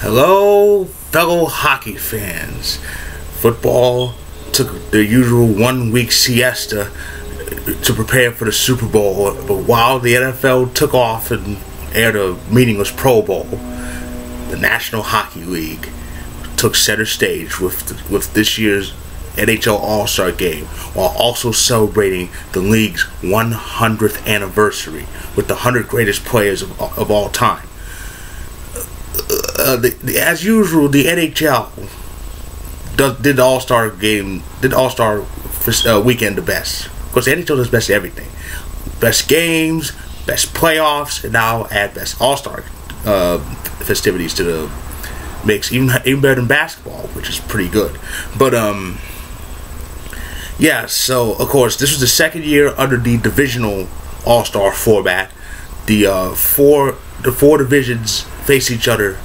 Hello, fellow hockey fans. Football took their usual 1-week siesta to prepare for the Super Bowl, but while the NFL took off and aired a meaningless Pro Bowl, the National Hockey League took center stage with this year's NHL All-Star Game, while also celebrating the league's 100th anniversary with the 100 greatest players of all time. As usual, the NHL did the All-Star Game, did All-Star weekend the best. Of course, the NHL does best everything. Best games, best playoffs, and now add best All-Star festivities to the mix, even better than basketball, which is pretty good. But yeah, so of course this was the second year under the divisional All-Star format. The four divisions face each other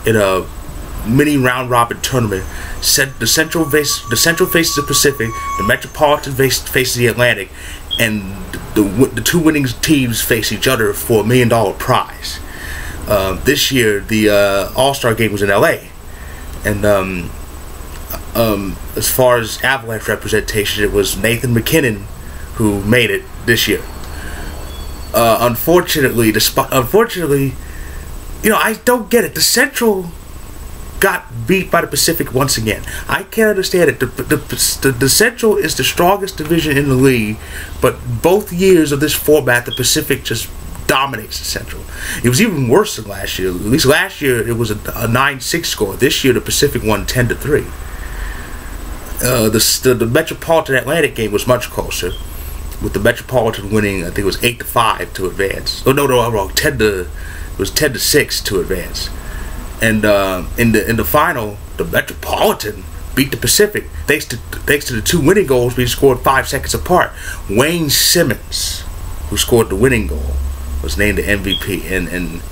in a mini round robin tournament. The Central faces the Pacific, the Metropolitan faces the Atlantic, and the two winning teams face each other for $1 million prize. This year the All-Star Game was in LA, and as far as Avalanche representation, it was Nathan MacKinnon who made it this year. Unfortunately, you know, I don't get it. The Central got beat by the Pacific once again. I can't understand it. The Central is the strongest division in the league, but both years of this format, the Pacific just dominates the Central. It was even worse than last year. At least last year it was a 9-6 score. This year the Pacific won 10-3. The Metropolitan Atlantic game was much closer, with the Metropolitan winning, I think it was 8-5 to advance. Oh no, I'm wrong. It was 10-6 to advance. And in the final, the Metropolitan beat the Pacific thanks to the two winning goals being scored 5 seconds apart. Wayne Simmons, who scored the winning goal, was named the MVP, and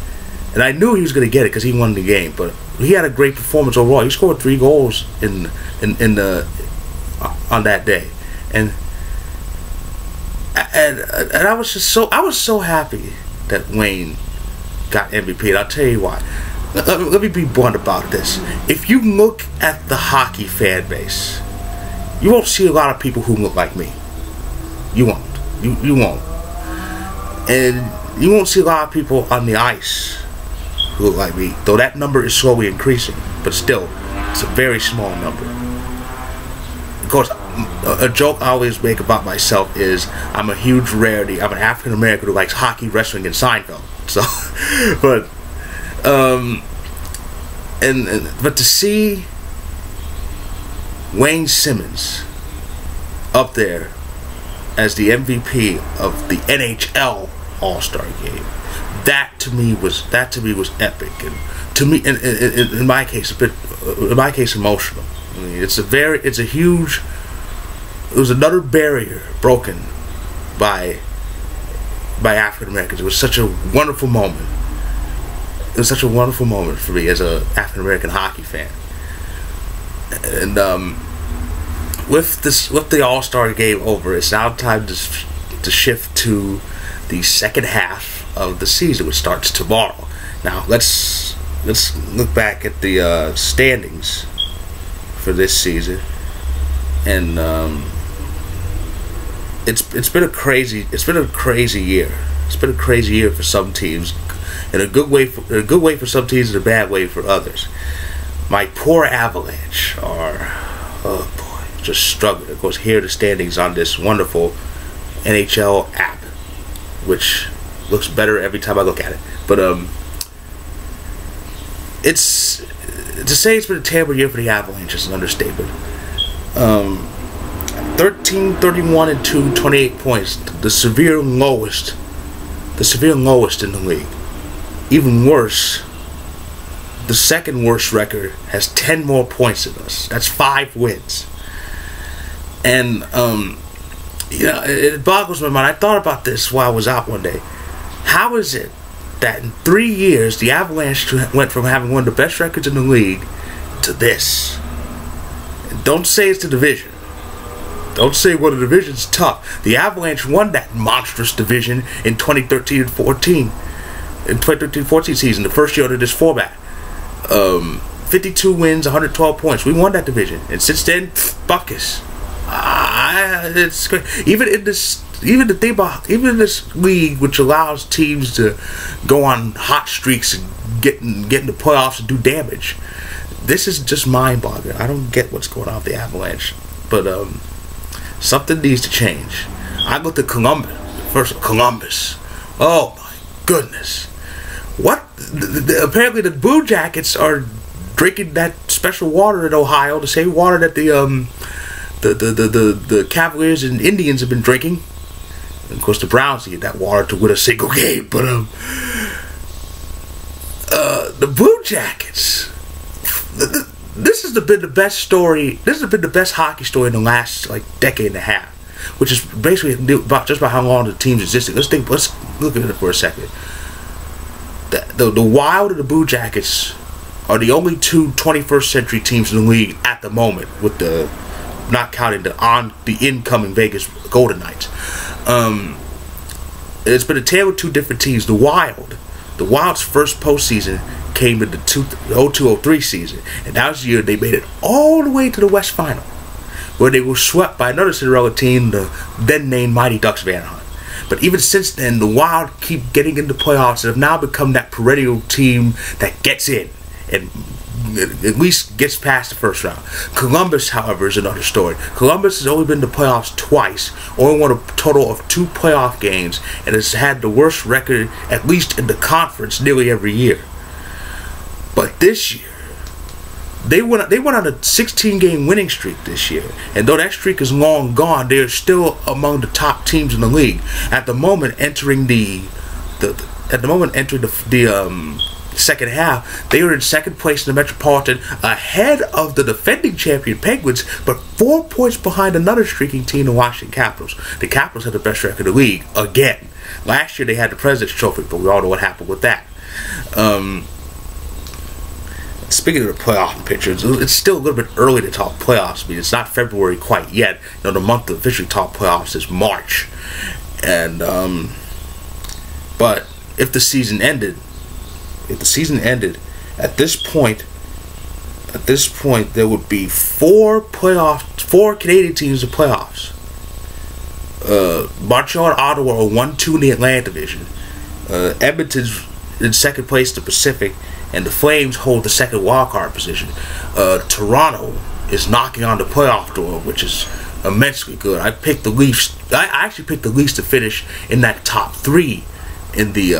I knew he was going to get it because he won the game. But he had a great performance overall. He scored 3 goals on that day, and I was so happy that Wayne got MVP. And I'll tell you why. Let me be blunt about this. If you look at the hockey fan base, you won't see a lot of people who look like me. You won't. You won't. And you won't see a lot of people on the ice who look like me, though that number is slowly increasing. But still, it's a very small number. Of course, a joke I always make about myself is I'm a huge rarity. I'm an African American who likes hockey, wrestling, and Seinfeld. So, but but to see Wayne Simmons up there as the MVP of the NHL All-Star Game, that to me was epic, and to me, in my case, emotional. I mean, it was another barrier broken by African Americans. It was such a wonderful moment. It was such a wonderful moment for me as a African American hockey fan. And with the All-Star Game over, it's now time to shift to the second half of the season, which starts tomorrow. Now let's look back at the standings for this season, and it's been a crazy year. It's been a crazy year for some teams, in a good way for some teams, and a bad way for others. My poor Avalanche are, oh boy, just struggling. Of course, here are the standings on this wonderful NHL app, which looks better every time I look at it. But to say it's been a terrible year for the Avalanche is an understatement. 13-31-2, 28 points, the severe lowest in the league. Even worse, the second worst record has 10 more points than us. That's 5 wins. And you know, it boggles my mind. I thought about this while I was out one day. How is it that in 3 years the Avalanche went from having one of the best records in the league to this? And don't say it's the division. Don't say, well, the division's tough. The Avalanche won that monstrous division in 2013-14. In 2013-14 season, the first year under this format. 52 wins, 112 points. We won that division, and since then, buckets. It's great. Even in this league, which allows teams to go on hot streaks and get in the playoffs and do damage, this is just mind-boggling. I don't get what's going on with the Avalanche, but something needs to change. I looked at Columbus. Oh my goodness! What? Apparently, the Blue Jackets are drinking that special water in Ohio, the same water that the Cavaliers and Indians have been drinking. And of course, the Browns get that water to win a single game. But the Blue Jackets. This has been the best story. This has been the best hockey story in the last decade and a half, which is basically about how long the team's existed. Let's look at it for a second. The Wild and the Blue Jackets are the only two 21st century teams in the league at the moment, with not counting the incoming Vegas Golden Knights. It's been a tale of two different teams. The Wild's first postseason came in the 02-03 season, and that was the year they made it all the way to the West Final, where they were swept by another Cinderella team, the then named Mighty Ducks of Anaheim. But even since then, the Wild keep getting into playoffs and have now become that perennial team that gets in and at least gets past the first round. Columbus, however, is another story. Columbus has only been to playoffs twice, only won a total of 2 playoff games, and has had the worst record, at least in the conference, nearly every year. But this year, they went on a 16-game winning streak this year, and though that streak is long gone, they are still among the top teams in the league. At the moment, entering the second half, they are in second place in the Metropolitan, ahead of the defending champion Penguins, but 4 points behind another streaking team, the Washington Capitals. The Capitals have the best record in the league again. Last year they had the President's Trophy, but we all know what happened with that. Speaking of the playoff pictures, it's still a little bit early to talk playoffs. I mean, it's not February quite yet. The month to officially talk playoffs is March, and but if the season ended, at this point, there would be 4 Canadian teams in playoffs. Montreal and Ottawa are 1-2 in the Atlantic Division. Edmonton's in second place in the Pacific, and the Flames hold the second wildcard position. Toronto is knocking on the playoff door, which is immensely good. I picked the Leafs. I actually picked the Leafs to finish in that top 3 in the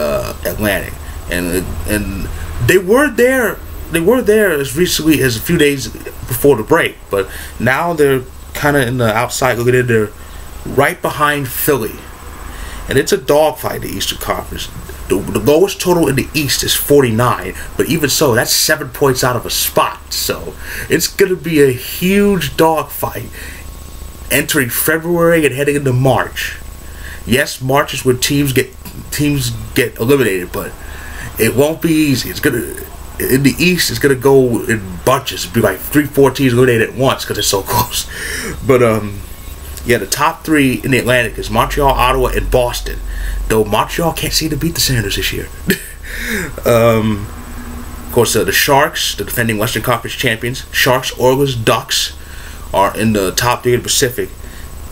Atlantic, and they were there. They were there as recently as a few days before the break, but now they're kind of in the outside looking in there, right behind Philly, and it's a dogfight in the Eastern Conference. The lowest total in the East is 49, but even so, that's 7 points out of a spot. So it's going to be a huge dogfight entering February and heading into March. Yes, March is when teams get eliminated, but it won't be easy. It's gonna in the East. It's gonna go in bunches. It'll be like 3-4 teams eliminated at once because it's so close. But yeah, the top 3 in the Atlantic is Montreal, Ottawa, and Boston. Though Montreal can't seem to beat the Senators this year. Of course, the Sharks, the defending Western Conference champions, Sharks, Oilers, Ducks, are in the top 3 in the Pacific.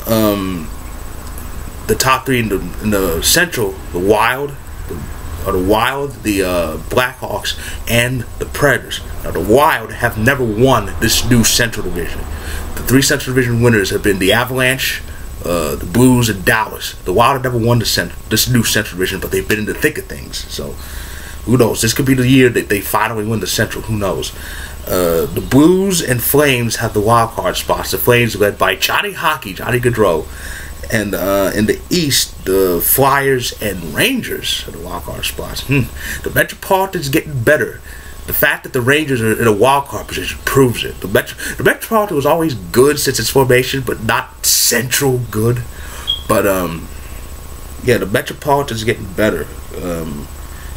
The top 3 in the Central, the Wild, the Blackhawks, and the Predators. Now, the Wild have never won this new Central Division. The 3 Central Division winners have been the Avalanche, the Blues, and Dallas. The Wild have never won this new Central Division, but they've been in the thick of things. So, who knows? This could be the year that they finally win the Central. Who knows? The Blues and Flames have the wild card spots. The Flames are led by Johnny Gaudreau. And in the East, the Flyers and Rangers are the wild card spots. The Metropolitan's getting better. The fact that the Rangers are in a wild card position proves it. The Metropolitan was always good since its formation, but not central good. But yeah, the Metropolitan's getting better.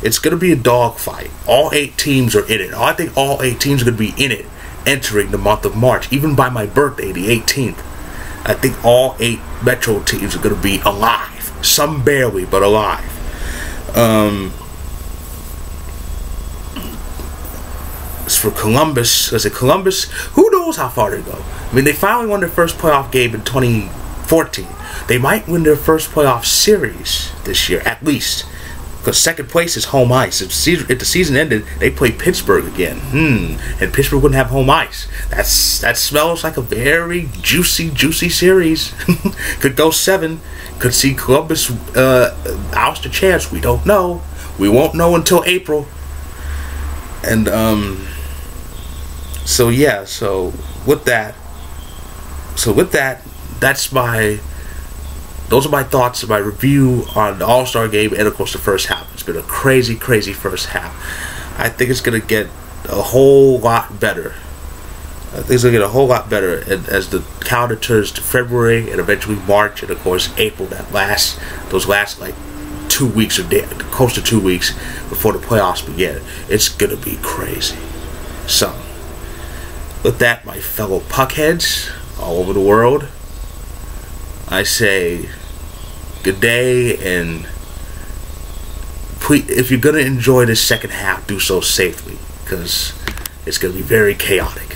It's going to be a dogfight. All 8 teams are in it. I think all 8 teams are going to be in it entering the month of March. Even by my birthday, the 18th. I think all 8 Metro teams are going to be alive. Some barely, but alive. As for Columbus, who knows how far they go? I mean, they finally won their first playoff game in 2014. They might win their first playoff series this year, at least. Because second place is home ice. If the season ended, they play Pittsburgh again. And Pittsburgh wouldn't have home ice. That smells like a very juicy series. Could go 7. Could see Columbus oust the chance. We don't know. We won't know until April. And so yeah. So with that, those are my thoughts and my review on the All-Star Game and, of course, the first half. It's been a crazy first half. I think it's going to get a whole lot better. As the calendar turns to February and eventually March and, of course, April. Those last like 2 weeks or close to 2 weeks before the playoffs begin. It's going to be crazy. So, with that, my fellow puckheads all over the world, I say good day, and please, if you're going to enjoy this second half, do so safely, because it's going to be very chaotic.